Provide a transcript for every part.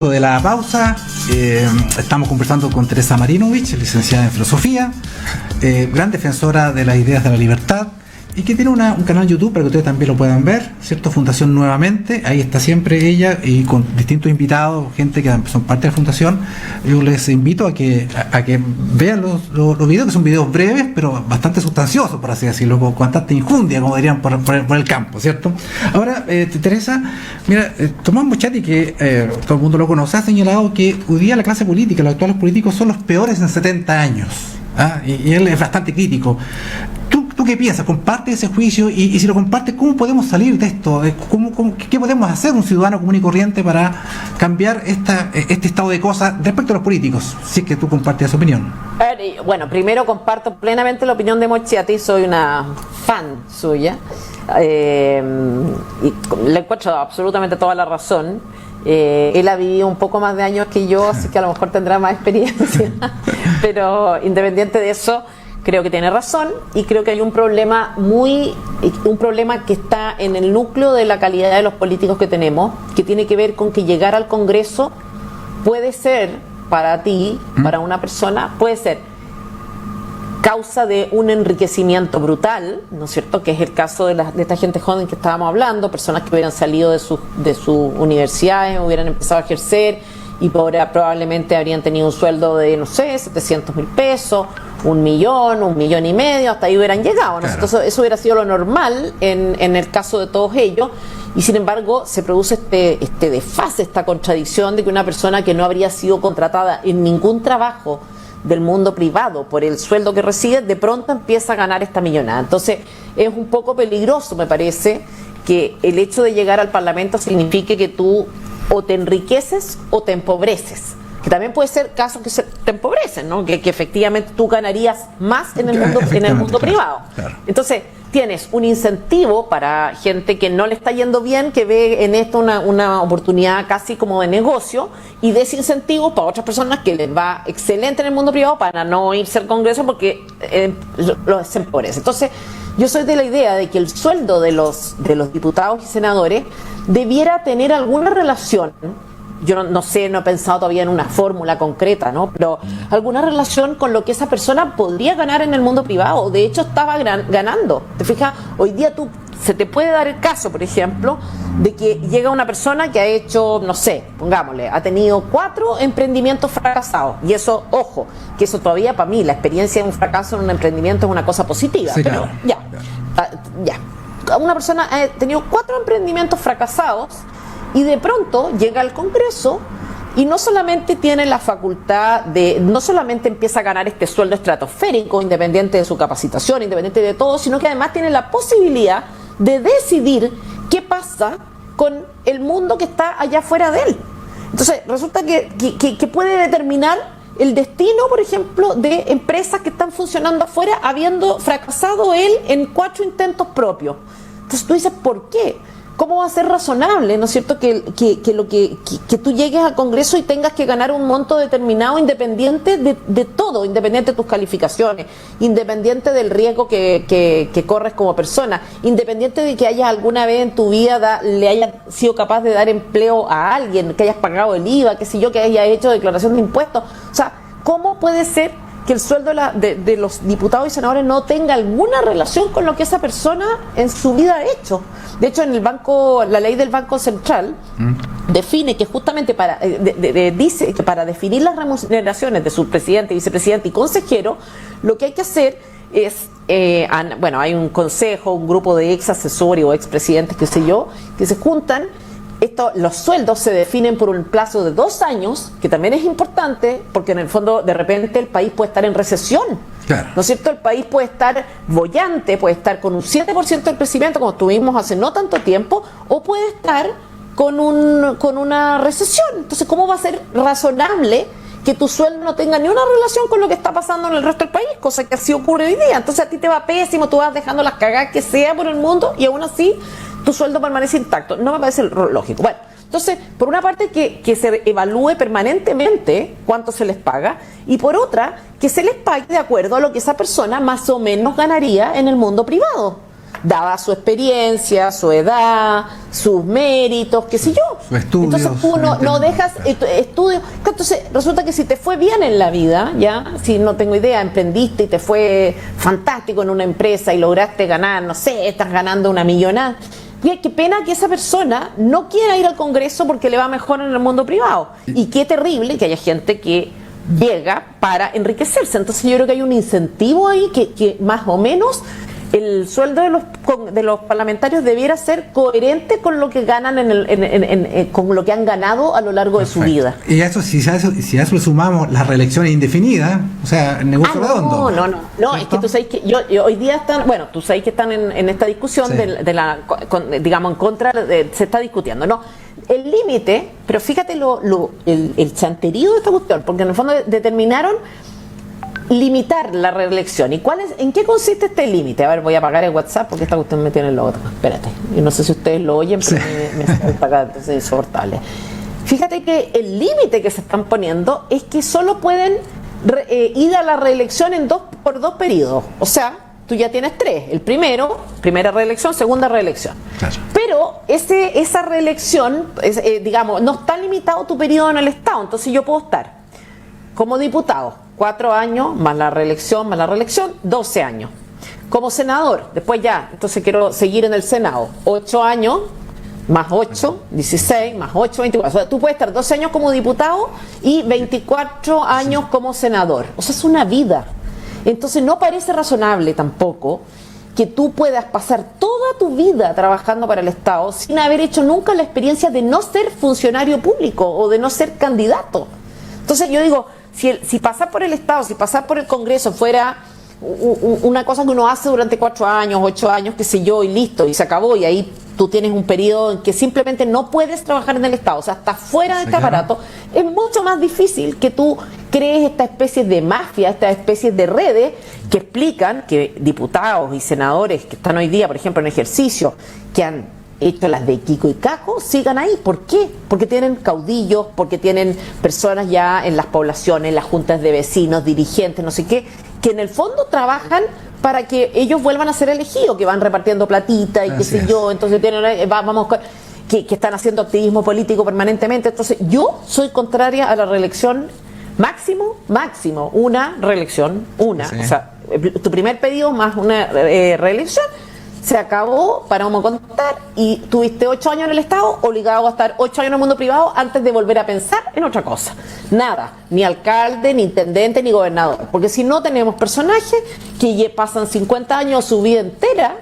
De la pausa, estamos conversando con Teresa Marinovich, licenciada en filosofía, gran defensora de las ideas de la libertad y que tiene un canal YouTube para que ustedes también lo puedan ver, ¿cierto? Fundación Nuevamente, ahí está siempre ella y con distintos invitados, gente que son parte de la fundación. Yo les invito a que vean los videos, que son videos breves pero bastante sustanciosos, por así decirlo, con bastante injundia, como dirían por el campo, ¿cierto? Ahora, Teresa, mira, Tomás Moschati, que todo el mundo lo conoce, ha señalado que hoy día la clase política, los actuales políticos son los peores en 70 años, ¿ah? Y él es bastante crítico. ¿Tú qué piensas? ¿Comparte ese juicio? Y si lo compartes, ¿cómo podemos salir de esto? ¿Qué podemos hacer un ciudadano común y corriente para cambiar este estado de cosas respecto a los políticos? Si es que tú compartes esa opinión. Bueno, primero comparto plenamente la opinión de Moschati, soy una fan suya. Y le encuentro absolutamente toda la razón. Él ha vivido un poco más de años que yo, así que a lo mejor tendrá más experiencia. Pero independiente de eso, creo que tiene razón y creo que hay un problema que está en el núcleo de la calidad de los políticos que tenemos, que tiene que ver con que llegar al Congreso puede ser para ti, para una persona, puede ser causa de un enriquecimiento brutal, ¿no es cierto? Que es el caso de esta gente joven que estábamos hablando, personas que hubieran salido de sus universidades, hubieran empezado a ejercer y probablemente habrían tenido un sueldo de, no sé, 700.000 pesos, 1 millón, 1,5 millones, hasta ahí hubieran llegado, ¿no? Claro. Entonces, eso hubiera sido lo normal en el caso de todos ellos, y sin embargo se produce este desfase, esta contradicción de que una persona que no habría sido contratada en ningún trabajo del mundo privado por el sueldo que recibe, de pronto empieza a ganar esta millonada. Entonces es un poco peligroso, me parece, que el hecho de llegar al Parlamento signifique que tú o te enriqueces o te empobreces, que también puede ser casos que te empobrecen, ¿no? Que efectivamente tú ganarías más en el mundo privado. Claro. Entonces tienes un incentivo para gente que no le está yendo bien, que ve en esto una oportunidad casi como de negocio, y desincentivos para otras personas que les va excelente en el mundo privado para no irse al Congreso porque los empobrece. Entonces yo soy de la idea de que el sueldo de los diputados y senadores debiera tener alguna relación. Yo no sé, no he pensado todavía en una fórmula concreta, ¿no? Pero alguna relación con lo que esa persona podría ganar en el mundo privado. De hecho, estaba ganando. ¿Te fijas? Hoy día se te puede dar el caso, por ejemplo, de que llega una persona que ha hecho, no sé, pongámosle, ha tenido 4 emprendimientos fracasados. Y eso, ojo, que eso todavía para mí, la experiencia de un fracaso en un emprendimiento es una cosa positiva. Sí, pero claro. Ya. Una persona ha tenido 4 emprendimientos fracasados y de pronto llega al Congreso y no solamente tiene la facultad no solamente empieza a ganar este sueldo estratosférico, independiente de su capacitación, independiente de todo, sino que además tiene la posibilidad de decidir qué pasa con el mundo que está allá afuera de él. Entonces resulta que puede determinar el destino, por ejemplo, de empresas que están funcionando afuera, habiendo fracasado él en 4 intentos propios. Entonces tú dices, ¿por qué? ¿Cómo va a ser razonable, ¿no es cierto?, que tú llegues al Congreso y tengas que ganar un monto determinado independiente de todo, independiente de tus calificaciones, independiente del riesgo que corres como persona, independiente de que hayas alguna vez en tu vida le hayas sido capaz de dar empleo a alguien, que hayas pagado el IVA, qué sé yo, que hayas hecho declaración de impuestos? O sea, ¿cómo puede ser que el sueldo de los diputados y senadores no tenga alguna relación con lo que esa persona en su vida ha hecho? De hecho, en la ley del Banco Central define que justamente dice que para definir las remuneraciones de su presidente, vicepresidente y consejero, lo que hay que hacer es, hay un consejo, un grupo de ex asesores o ex presidentes, qué sé yo, que se juntan. Los sueldos se definen por un plazo de 2 años, que también es importante, porque en el fondo de repente el país puede estar en recesión. Claro. ¿No es cierto? El país puede estar boyante, puede estar con un 7% de crecimiento, como tuvimos hace no tanto tiempo, o puede estar con una recesión. Entonces, ¿cómo va a ser razonable que tu sueldo no tenga ni una relación con lo que está pasando en el resto del país? Cosa que así ocurre hoy día. Entonces a ti te va pésimo, tú vas dejando las cagadas que sea por el mundo y aún así tu sueldo permanece intacto. No me parece lógico. Bueno, entonces, por una parte que se evalúe permanentemente cuánto se les paga, y por otra, que se les pague de acuerdo a lo que esa persona más o menos ganaría en el mundo privado. dada su experiencia, su edad, sus méritos, qué sé yo. Sus estudios. Entonces tú no dejas estudios. Entonces resulta que si te fue bien en la vida, ya, si no tengo idea, emprendiste y te fue fantástico en una empresa y lograste ganar, no sé, estás ganando una millonada. Qué pena que esa persona no quiera ir al Congreso porque le va mejor en el mundo privado. Y qué terrible que haya gente que llega para enriquecerse. Entonces yo creo que hay un incentivo ahí que más o menos el sueldo de los parlamentarios debiera ser coherente con lo que ganan con lo que han ganado a lo largo de su vida. Y eso, si a eso le sumamos las reelecciones indefinidas, o sea, el negocio redondo. No, es que tú sabes que yo hoy día tú sabes que están en esta discusión digamos en contra se está discutiendo, ¿no? El límite, pero fíjate el chanterío de esta cuestión, porque en el fondo determinaron limitar la reelección. ¿Y en qué consiste este límite? A ver, voy a apagar el WhatsApp porque esta cuestión me tiene el logo. Espérate, yo no sé si ustedes lo oyen, pero me salta acá, entonces es insoportable. Fíjate que el límite que se están poniendo es que solo pueden ir a la reelección por 2 periodos. O sea, tú ya tienes 3. El primera reelección, segunda reelección. Claro. Pero esa reelección, digamos, no está limitado tu periodo en el Estado. Entonces yo puedo estar como diputado 4 años, más la reelección, 12 años. Como senador, después ya, entonces quiero seguir en el Senado, 8 años, más 8, 16, más 8, 24. O sea, tú puedes estar 12 años como diputado y 24 años como senador. O sea, es una vida. Entonces no parece razonable tampoco que tú puedas pasar toda tu vida trabajando para el Estado sin haber hecho nunca la experiencia de no ser funcionario público o de no ser candidato. Entonces yo digo, si pasar por el Estado, si pasar por el Congreso fuera una cosa que uno hace durante 4 años, 8 años, qué sé yo, y listo, y se acabó, y ahí tú tienes un periodo en que simplemente no puedes trabajar en el Estado, o sea, estás fuera de este aparato, es mucho más difícil que tú crees esta especie de mafia, esta especie de redes que explican que diputados y senadores que están hoy día, por ejemplo, en ejercicio, que han hecho las de Kiko y Caco, sigan ahí. ¿Por qué? Porque tienen caudillos, porque tienen personas ya en las poblaciones, en las juntas de vecinos, dirigentes, no sé qué, que en el fondo trabajan para que ellos vuelvan a ser elegidos, que van repartiendo platita y qué sé yo, entonces tienen, que están haciendo activismo político permanentemente. Entonces yo soy contraria a la reelección máximo, una reelección, o sea, tu primer pedido más una reelección, se acabó, paramos a contar, y tuviste 8 años en el Estado, obligado a estar 8 años en el mundo privado antes de volver a pensar en otra cosa. Nada, ni alcalde, ni intendente, ni gobernador. Porque si no, tenemos personajes que pasan 50 años, su vida entera,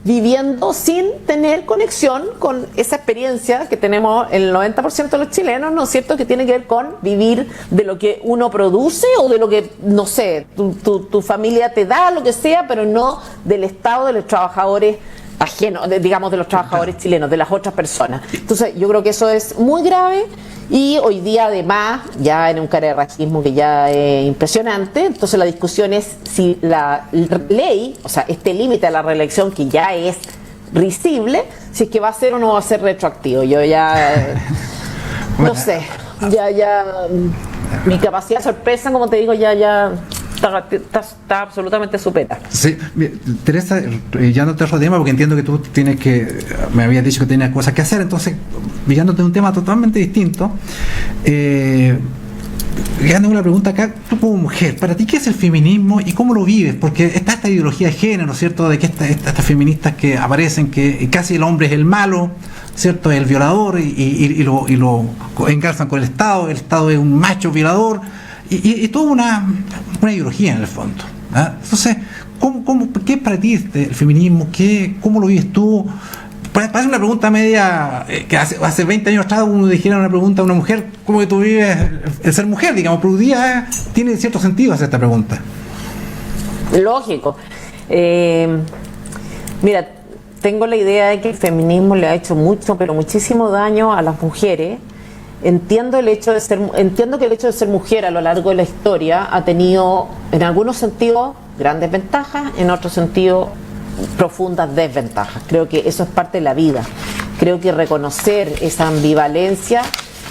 viviendo sin tener conexión con esa experiencia que tenemos el 90% de los chilenos, ¿no es cierto?, que tiene que ver con vivir de lo que uno produce o de lo que, no sé, tu familia te da, lo que sea, pero no del estado de los trabajadores ajenos, digamos, de los trabajadores chilenos, de las otras personas. Entonces yo creo que eso es muy grave. Y hoy día además, ya en un carerrajismo que ya es impresionante, entonces la discusión es si la ley, o sea, este límite a la reelección que ya es risible, si es que va a ser o no va a ser retroactivo. Yo ya, no sé, ya mi capacidad de sorpresa, como te digo, ya está absolutamente superada. Sí, Teresa, ya no te rodeemos porque entiendo que tú me habías dicho que tenías cosas que hacer, entonces, mirándote un tema totalmente distinto, tengo una pregunta acá, tú como mujer, ¿para ti qué es el feminismo y cómo lo vives? Porque está esta ideología de género, ¿no es cierto?, de que estas feministas que aparecen, que casi el hombre es el malo, ¿cierto?, el violador, y lo engarzan con el Estado es un macho violador, y toda una ideología en el fondo, ¿ah? Entonces, ¿qué es para ti el feminismo? ¿Cómo lo vives tú? Parece una pregunta media que hace 20 años atrás uno dijera una pregunta a una mujer, ¿cómo que tú vives el ser mujer? Digamos, pero hoy día tiene cierto sentido hacer esta pregunta. Lógico. Mira, tengo la idea de que el feminismo le ha hecho mucho, pero muchísimo daño a las mujeres. Entiendo que el hecho de ser mujer a lo largo de la historia ha tenido, en algunos sentidos, grandes ventajas, en otros sentidos, profundas desventajas. Creo que eso es parte de la vida. Creo que reconocer esa ambivalencia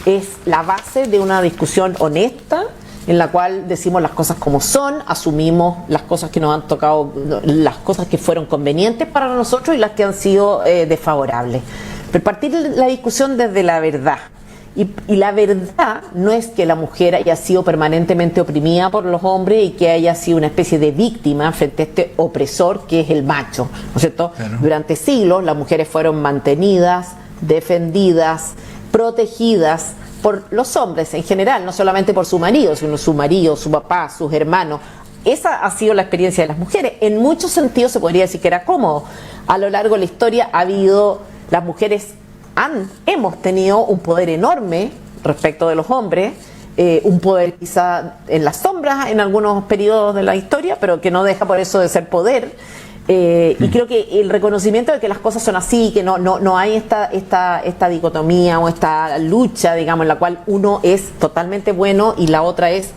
es la base de una discusión honesta en la cual decimos las cosas como son, asumimos las cosas que nos han tocado, las cosas que fueron convenientes para nosotros y las que han sido desfavorables. Pero partir la discusión desde la verdad. Y la verdad no es que la mujer haya sido permanentemente oprimida por los hombres y que haya sido una especie de víctima frente a este opresor que es el macho, ¿no es cierto? Claro. Durante siglos las mujeres fueron mantenidas, defendidas, protegidas por los hombres en general, no solamente por su marido, sino su marido, su papá, sus hermanos. Esa ha sido la experiencia de las mujeres. En muchos sentidos se podría decir que era cómodo. A lo largo de la historia ha habido, las mujeres hemos tenido un poder enorme respecto de los hombres, un poder quizá en las sombras en algunos periodos de la historia, pero que no deja por eso de ser poder. Y creo que el reconocimiento de que las cosas son así, que no hay esta dicotomía o esta lucha, digamos, en la cual uno es totalmente bueno y la otra es,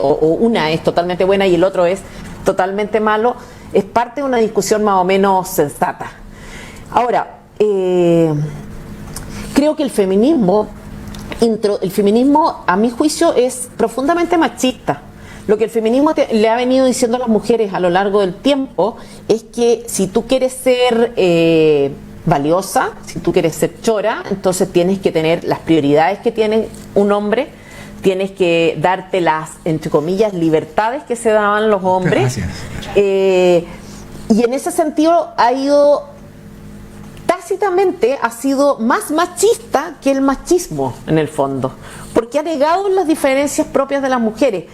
o una es totalmente buena y el otro es totalmente malo, es parte de una discusión más o menos sensata. Ahora, creo que el feminismo, a mi juicio, es profundamente machista. Lo que el feminismo le ha venido diciendo a las mujeres a lo largo del tiempo es que si tú quieres ser valiosa, si tú quieres ser chora, entonces tienes que tener las prioridades que tiene un hombre, tienes que darte las, entre comillas, libertades que se daban los hombres. Y en ese sentido tácitamente ha sido más machista que el machismo en el fondo, porque ha negado las diferencias propias de las mujeres,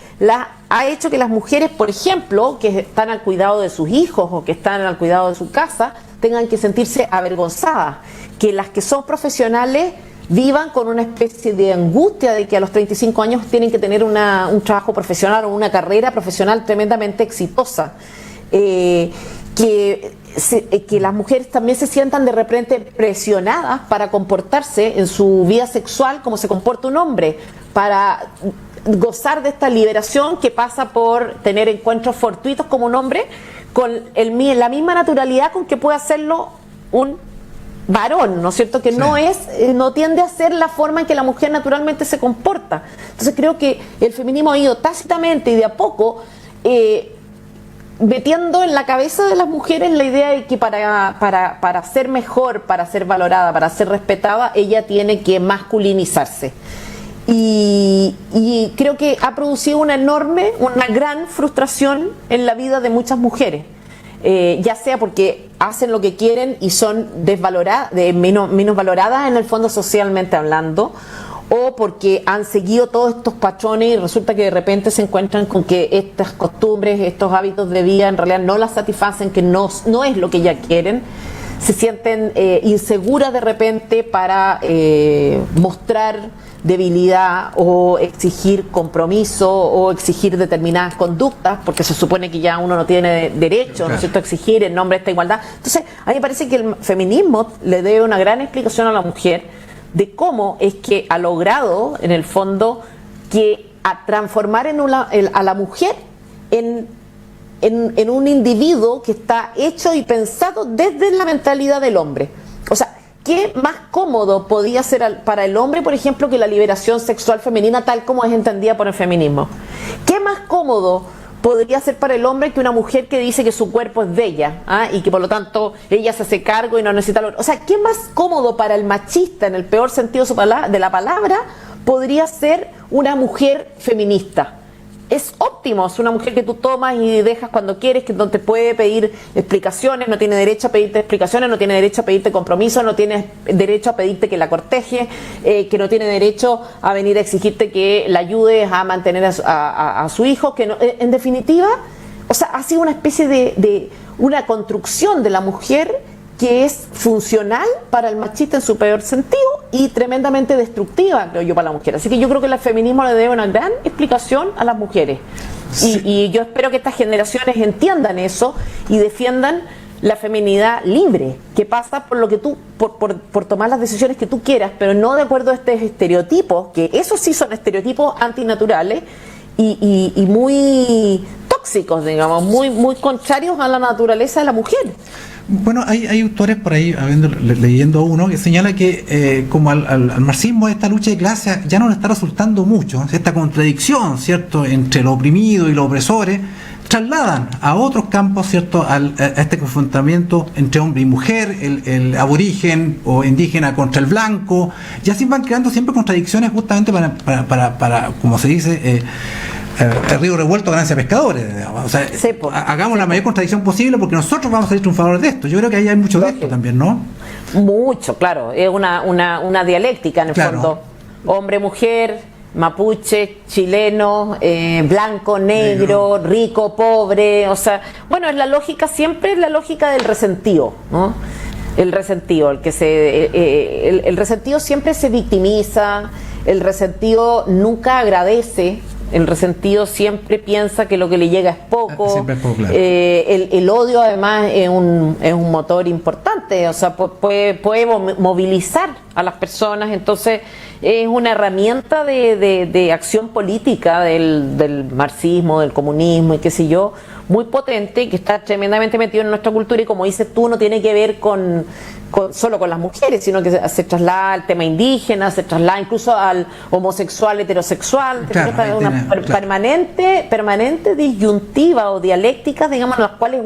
ha hecho que las mujeres, por ejemplo, que están al cuidado de sus hijos o que están al cuidado de su casa, tengan que sentirse avergonzadas, que las que son profesionales vivan con una especie de angustia de que a los 35 años tienen que tener un trabajo profesional o una carrera profesional tremendamente exitosa. Que las mujeres también se sientan de repente presionadas para comportarse en su vida sexual como se comporta un hombre, para gozar de esta liberación que pasa por tener encuentros fortuitos como un hombre con la misma naturalidad con que puede hacerlo un varón, ¿no es cierto? Que sí. No tiende a ser la forma en que la mujer naturalmente se comporta. Entonces creo que el feminismo ha ido tácitamente y de a poco metiendo en la cabeza de las mujeres la idea de que para ser mejor, para ser valorada, para ser respetada, ella tiene que masculinizarse. Y creo que ha producido una gran frustración en la vida de muchas mujeres, ya sea porque hacen lo que quieren y son menos valoradas en el fondo socialmente hablando, o porque han seguido todos estos patrones y resulta que de repente se encuentran con que estas costumbres, estos hábitos de vida en realidad no las satisfacen, que no es lo que ellas quieren, se sienten inseguras de repente para mostrar debilidad o exigir compromiso o exigir determinadas conductas, porque se supone que ya uno no tiene derecho, ¿no es cierto?, a exigir en nombre de esta igualdad. Entonces, a mí me parece que el feminismo le debe una gran explicación a la mujer de cómo es que ha logrado, en el fondo, a transformar a la mujer en un individuo que está hecho y pensado desde la mentalidad del hombre. O sea, ¿qué más cómodo podía ser para el hombre, por ejemplo, que la liberación sexual femenina tal como es entendida por el feminismo? ¿Qué más cómodo podría ser para el hombre que una mujer que dice que su cuerpo es de ella, y que por lo tanto ella se hace cargo y no necesita o sea, ¿qué más cómodo para el machista, en el peor sentido de la palabra, podría ser una mujer feminista? Es óptimo, es una mujer que tú tomas y dejas cuando quieres, que no te puede pedir explicaciones, no tiene derecho a pedirte explicaciones, no tiene derecho a pedirte compromiso, no tiene derecho a pedirte que la cortejes, que no tiene derecho a venir a exigirte que la ayudes a mantener a su hijo, que no, en definitiva, o sea, ha sido una especie de una construcción de la mujer que es funcional para el machista en su peor sentido y tremendamente destructiva, creo yo, para la mujer. Así que yo creo que el feminismo le debe una gran explicación a las mujeres. Sí. Y yo espero que estas generaciones entiendan eso y defiendan la feminidad libre, que pasa por lo que tú, por tomar las decisiones que tú quieras, pero no de acuerdo a estos estereotipos, que esos sí son estereotipos antinaturales y muy tóxicos, digamos, muy contrarios a la naturaleza de la mujer. Bueno, hay autores por ahí, leyendo uno, que señala que como al marxismo esta lucha de clases ya no le está resultando mucho, esta contradicción, ¿cierto?, entre lo oprimido y los opresores, trasladan a otros campos, ¿cierto?, a este confrontamiento entre hombre y mujer, el aborigen o indígena contra el blanco, y así van creando siempre contradicciones justamente para como se dice, el río revuelto ganancia pescadores, digamos. O sea, sí, hagamos la mayor contradicción posible porque nosotros vamos a ser triunfadores de esto. Yo creo que ahí hay mucho de esto también, ¿no? Mucho, claro, es una dialéctica en el fondo, hombre, mujer, mapuche, chileno, blanco, negro, rico, pobre, o sea, bueno, es la lógica, siempre es la lógica del resentido, ¿no? El resentido, el resentido siempre se victimiza, el resentido nunca agradece, el resentido siempre piensa que lo que le llega es poco, claro. El odio además es un motor importante, o sea, puede movilizar a las personas, entonces es una herramienta de acción política del marxismo, del comunismo y qué sé yo, muy potente, que está tremendamente metido en nuestra cultura y como dices tú, no tiene que ver solo con las mujeres, sino que se traslada al tema indígena, se traslada incluso al homosexual, heterosexual, claro, una permanente disyuntiva o dialécticas, digamos, en las cuales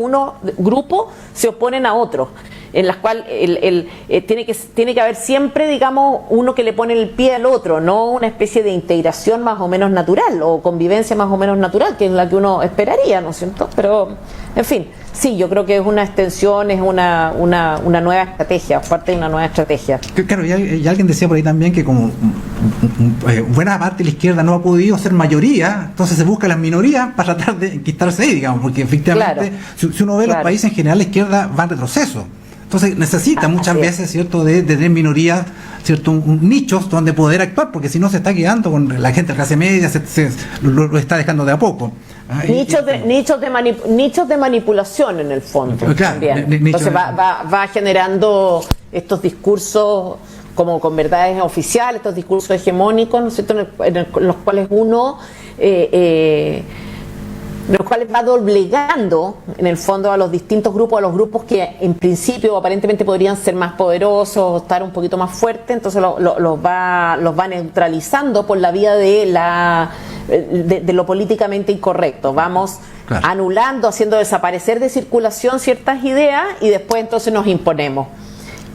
grupos se oponen a otros, en las cuales tiene que haber siempre, digamos, uno que le pone el pie al otro, no una especie de integración más o menos natural o convivencia más o menos natural, que es la que uno esperaría, ¿no es cierto? Pero, en fin, sí, yo creo que es una extensión, es una nueva estrategia, parte de una nueva estrategia. Claro, y alguien decía por ahí también que como buena parte de la izquierda no ha podido ser mayoría, entonces se busca las minorías para tratar de enquistarse ahí, digamos, porque efectivamente, claro, si uno ve los países en general, la izquierda va en retroceso. Entonces necesita muchas veces, ¿cierto?, de tener minorías, ¿cierto?, nichos donde poder actuar, porque si no se está quedando con la gente de clase media, lo está dejando de a poco. Nichos de manipulación en el fondo, claro, también. Entonces va generando estos discursos como con verdades oficiales, estos discursos hegemónicos, ¿no es cierto?, en los cuales uno los cuales va doblegando en el fondo a los distintos grupos, a los grupos que en principio aparentemente podrían ser más poderosos o estar un poquito más fuertes, entonces los va neutralizando por la vía de lo políticamente incorrecto. Vamos, claro, anulando, haciendo desaparecer de circulación ciertas ideas y después entonces nos imponemos.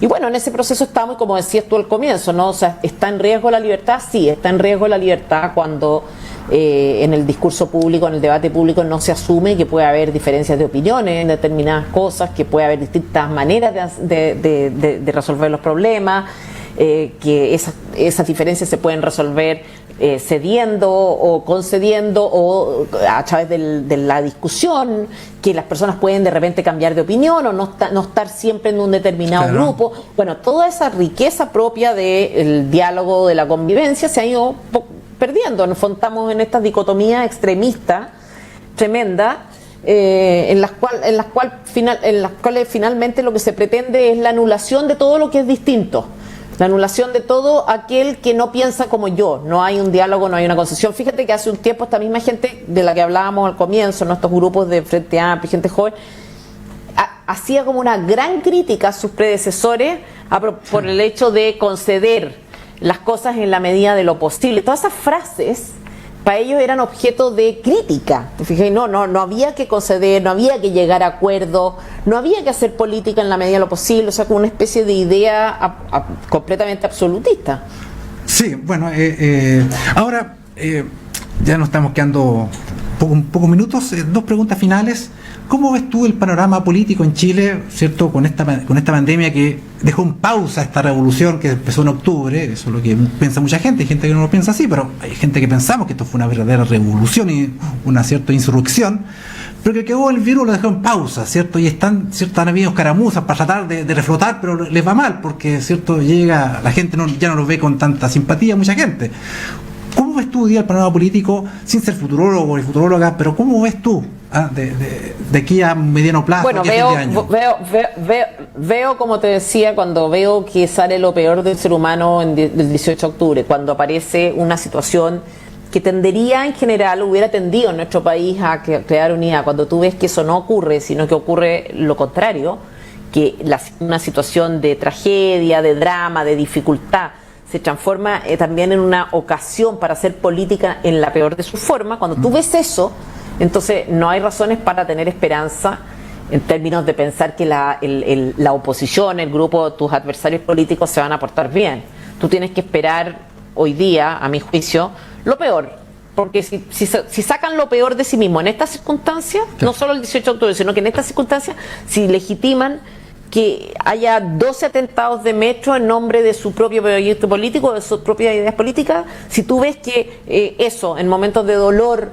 Y bueno, en ese proceso estamos, y como decías tú al comienzo, ¿no? O sea, ¿está en riesgo la libertad? Sí, está en riesgo la libertad cuando en el discurso público, en el debate público no se asume que puede haber diferencias de opiniones en determinadas cosas, que puede haber distintas maneras de resolver los problemas, que esas diferencias se pueden resolver cediendo o concediendo o a través de la discusión, que las personas pueden de repente cambiar de opinión o no estar siempre en un determinado, claro, grupo. Bueno, toda esa riqueza propia del diálogo, de la convivencia, se ha ido perdiendo. Nos enfrentamos en estas dicotomías extremistas tremendas, en las cuales finalmente lo que se pretende es la anulación de todo lo que es distinto, la anulación de todo aquel que no piensa como yo. No hay un diálogo, no hay una concesión. Fíjate que hace un tiempo esta misma gente de la que hablábamos al comienzo, nuestros grupos de Frente Amplio, gente joven, hacía como una gran crítica a sus predecesores por el hecho de conceder las cosas en la medida de lo posible. Todas esas frases para ellos eran objeto de crítica. ¿Te fijas? No había que conceder, no había que llegar a acuerdos, no había que hacer política en la medida de lo posible, o sea, como una especie de idea completamente absolutista. Sí, bueno, ahora ya nos estamos quedando pocos minutos, dos preguntas finales. ¿Cómo ves tú el panorama político en Chile, cierto, con esta pandemia que dejó en pausa esta revolución que empezó en octubre? Eso es lo que piensa mucha gente, hay gente que no lo piensa así, pero hay gente que pensamos que esto fue una verdadera revolución y una cierta insurrección, pero que quedó el virus, lo dejó en pausa, ¿cierto? Y están habiendo escaramuzas para tratar de reflotar, pero les va mal, porque, ¿cierto?, la gente ya no los ve con tanta simpatía, mucha gente. ¿Cómo ves tú hoy día el panorama político, sin ser futurólogo ni futuróloga, pero cómo ves tú de aquí a mediano plazo? Bueno, veo, como te decía, cuando veo que sale lo peor del ser humano del 18 de octubre, cuando aparece una situación que tendería en general, hubiera tendido en nuestro país a crear unidad, cuando tú ves que eso no ocurre, sino que ocurre lo contrario, que una situación de tragedia, de drama, de dificultad, se transforma también en una ocasión para hacer política en la peor de sus formas, cuando tú ves eso, entonces no hay razones para tener esperanza en términos de pensar que la oposición, el grupo, tus adversarios políticos se van a portar bien. Tú tienes que esperar hoy día, a mi juicio, lo peor. Porque si sacan lo peor de sí mismo en estas circunstancias, no solo el 18 de octubre, sino que en estas circunstancias, si legitiman que haya 12 atentados de metro en nombre de su propio proyecto político, de sus propias ideas políticas, si tú ves que eso, en momentos de dolor,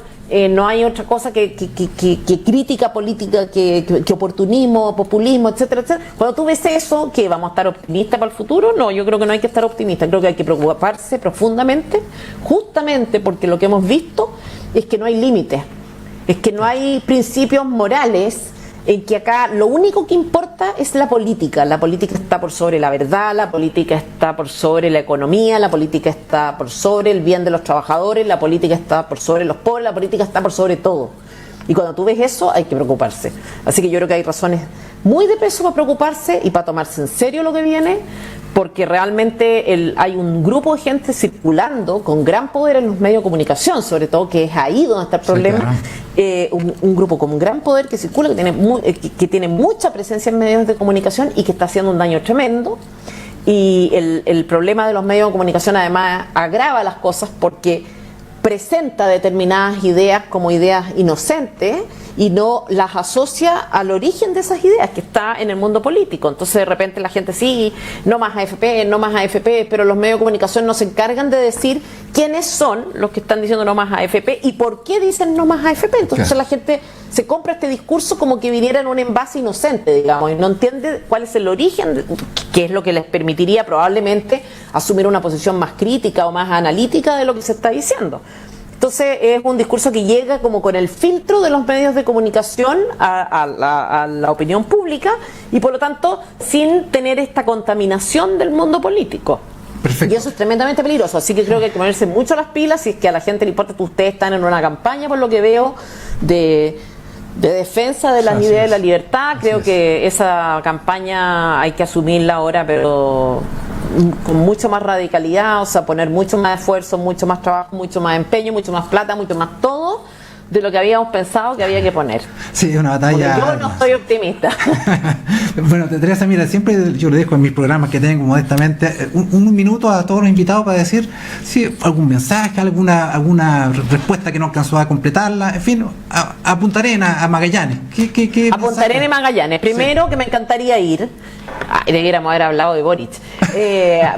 no hay otra cosa que crítica política, que oportunismo, populismo, etcétera, etcétera. Cuando tú ves eso, ¿qué? ¿Vamos a estar optimistas para el futuro? No, yo creo que no hay que estar optimistas, creo que hay que preocuparse profundamente, justamente porque lo que hemos visto es que no hay límites, es que no hay principios morales, en que acá lo único que importa es la política está por sobre la verdad, la política está por sobre la economía, la política está por sobre el bien de los trabajadores, la política está por sobre los pobres, la política está por sobre todo. Y cuando tú ves eso, hay que preocuparse. Así que yo creo que hay razones muy de peso para preocuparse y para tomarse en serio lo que viene, porque realmente hay un grupo de gente circulando con gran poder en los medios de comunicación, sobre todo, que es ahí donde está el problema. Sí, claro. Un grupo con gran poder que circula, que tiene mucha presencia en medios de comunicación y que está haciendo un daño tremendo. Y el problema de los medios de comunicación además agrava las cosas porque presenta determinadas ideas como ideas inocentes y no las asocia al origen de esas ideas que está en el mundo político. Entonces de repente la gente sí, no más AFP, no más AFP, pero los medios de comunicación no se encargan de decir quiénes son los que están diciendo no más AFP y por qué dicen no más AFP. Entonces la gente se compra este discurso como que viniera en un envase inocente, digamos, y no entiende cuál es el origen, que es lo que les permitiría probablemente asumir una posición más crítica o más analítica de lo que se está diciendo. Entonces es un discurso que llega como con el filtro de los medios de comunicación a la opinión pública y por lo tanto sin tener esta contaminación del mundo político. Perfecto. Y eso es tremendamente peligroso, así que creo que hay que ponerse mucho las pilas si es que a la gente le importa que ustedes están en una campaña, por lo que veo, de defensa de las ideas de la libertad. Creo que esa campaña hay que asumirla ahora, pero con mucho más radicalidad, o sea, poner mucho más esfuerzo, mucho más trabajo, mucho más empeño, mucho más plata, mucho más todo de lo que habíamos pensado que había que poner. Sí, es una batalla. Porque yo no soy optimista. Bueno, Teresa, mira, siempre yo le dejo en mis programas que tengo modestamente un minuto a todos los invitados para decir si algún mensaje, alguna respuesta que no alcanzó a completarla, en fin, a Punta Arenas, a Magallanes. ¿Qué a Punta Arenas y Magallanes. Primero, sí, que me encantaría ir. Debiéramos haber hablado de Boric.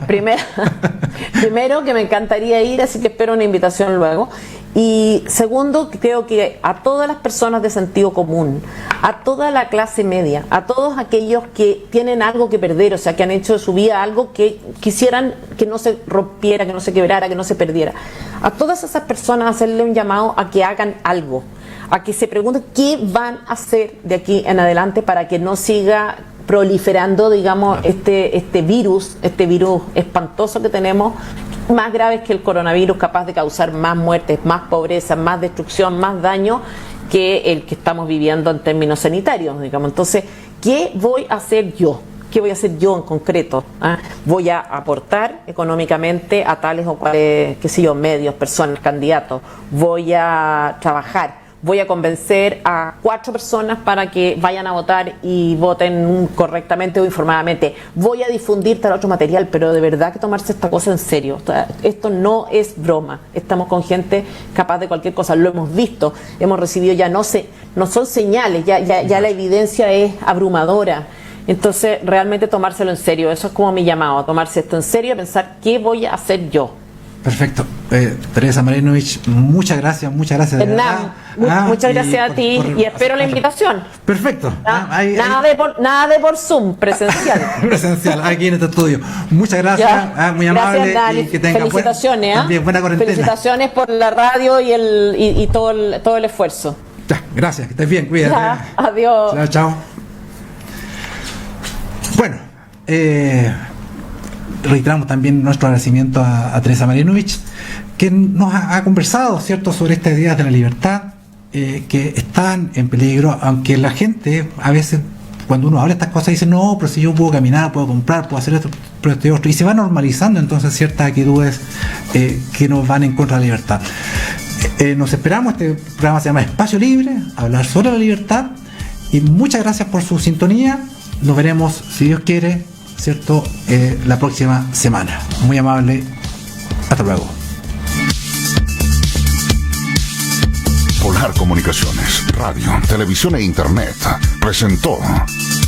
Primero que me encantaría ir, así que espero una invitación luego. Y segundo, creo que a todas las personas de sentido común, a toda la clase media, a todos aquellos que tienen algo que perder, o sea, que han hecho de su vida algo que quisieran que no se rompiera, que no se quebrara, que no se perdiera, a todas esas personas hacerle un llamado a que hagan algo, a que se pregunten qué van a hacer de aquí en adelante para que no siga proliferando, digamos, este virus espantoso que tenemos, más graves que el coronavirus, capaz de causar más muertes, más pobreza, más destrucción, más daño que el que estamos viviendo en términos sanitarios, digamos. Entonces, ¿qué voy a hacer yo? ¿Qué voy a hacer yo en concreto? Voy a aportar económicamente a tales o cuales, qué sé yo, medios, personas, candidatos. Voy a trabajar. Voy a convencer a 4 personas para que vayan a votar y voten correctamente o informadamente. Voy a difundir tal otro material, pero de verdad que tomarse esta cosa en serio. Esto no es broma. Estamos con gente capaz de cualquier cosa. Lo hemos visto, hemos recibido ya no son señales, ya la evidencia es abrumadora. Entonces, realmente tomárselo en serio. Eso es como mi llamado, a tomarse esto en serio y pensar qué voy a hacer yo. Perfecto. Teresa Marinovich, muchas gracias. Muchas gracias a ti y espero la invitación. Perfecto. Nada de por Zoom, presencial. Presencial, aquí en este estudio. Muchas gracias, muy amable. Gracias, Dani. Y que tenga felicitaciones, buena cuarentena. Felicitaciones por la radio y todo el esfuerzo. Ya, gracias, que estés bien, cuídate. Ya, adiós. Chao. Bueno, reiteramos también nuestro agradecimiento a Teresa Marinovich, que nos ha conversado, ¿cierto?, sobre estas ideas de la libertad que están en peligro, aunque la gente a veces cuando uno habla estas cosas dice, no, pero si yo puedo caminar, puedo comprar, puedo hacer esto, pero esto y otro, y se va normalizando entonces ciertas actitudes que nos van en contra de la libertad. Nos esperamos, este programa se llama Espacio Libre, hablar sobre la libertad, y muchas gracias por su sintonía. Nos veremos, si Dios quiere, ¿cierto?, la próxima semana. Muy amable, hasta luego. Polar Comunicaciones, radio, televisión e internet presentó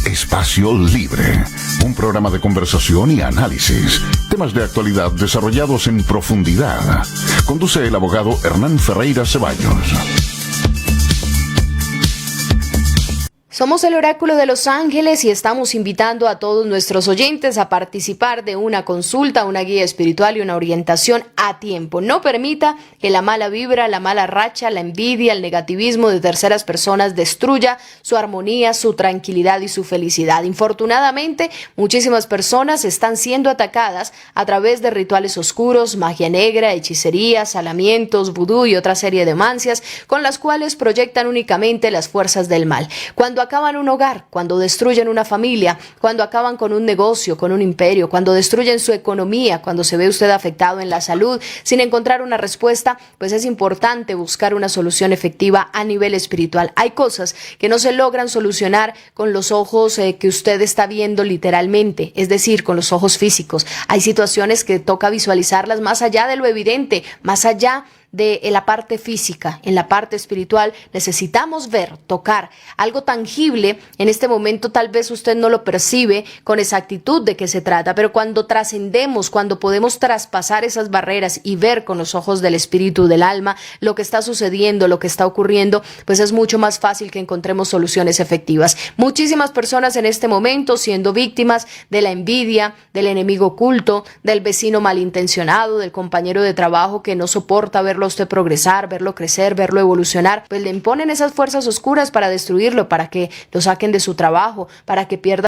Espacio Libre, un programa de conversación y análisis, temas de actualidad desarrollados en profundidad. Conduce el abogado Hernán Ferreira Ceballos. Somos el Oráculo de Los Ángeles y estamos invitando a todos nuestros oyentes a participar de una consulta, una guía espiritual y una orientación a tiempo. No permita que la mala vibra, la mala racha, la envidia, el negativismo de terceras personas destruya su armonía, su tranquilidad y su felicidad. Infortunadamente, muchísimas personas están siendo atacadas a través de rituales oscuros, magia negra, hechicería, salamientos, vudú y otra serie de mancias con las cuales proyectan únicamente las fuerzas del mal. Cuando acaban un hogar, cuando destruyen una familia, cuando acaban con un negocio, con un imperio, cuando destruyen su economía, cuando se ve usted afectado en la salud sin encontrar una respuesta, pues es importante buscar una solución efectiva a nivel espiritual. Hay cosas que no se logran solucionar con los ojos que usted está viendo literalmente, es decir, con los ojos físicos. Hay situaciones que toca visualizarlas más allá de lo evidente, más allá de la parte física. En la parte espiritual necesitamos ver, tocar algo tangible. En este momento tal vez usted no lo percibe con exactitud de qué se trata, pero cuando trascendemos, cuando podemos traspasar esas barreras y ver con los ojos del espíritu, del alma, lo que está sucediendo, lo que está ocurriendo, pues es mucho más fácil que encontremos soluciones efectivas. Muchísimas personas en este momento siendo víctimas de la envidia, del enemigo oculto, del vecino malintencionado, del compañero de trabajo que no soporta verlo a usted progresar, verlo crecer, verlo evolucionar, pues le imponen esas fuerzas oscuras para destruirlo, para que lo saquen de su trabajo, para que pierda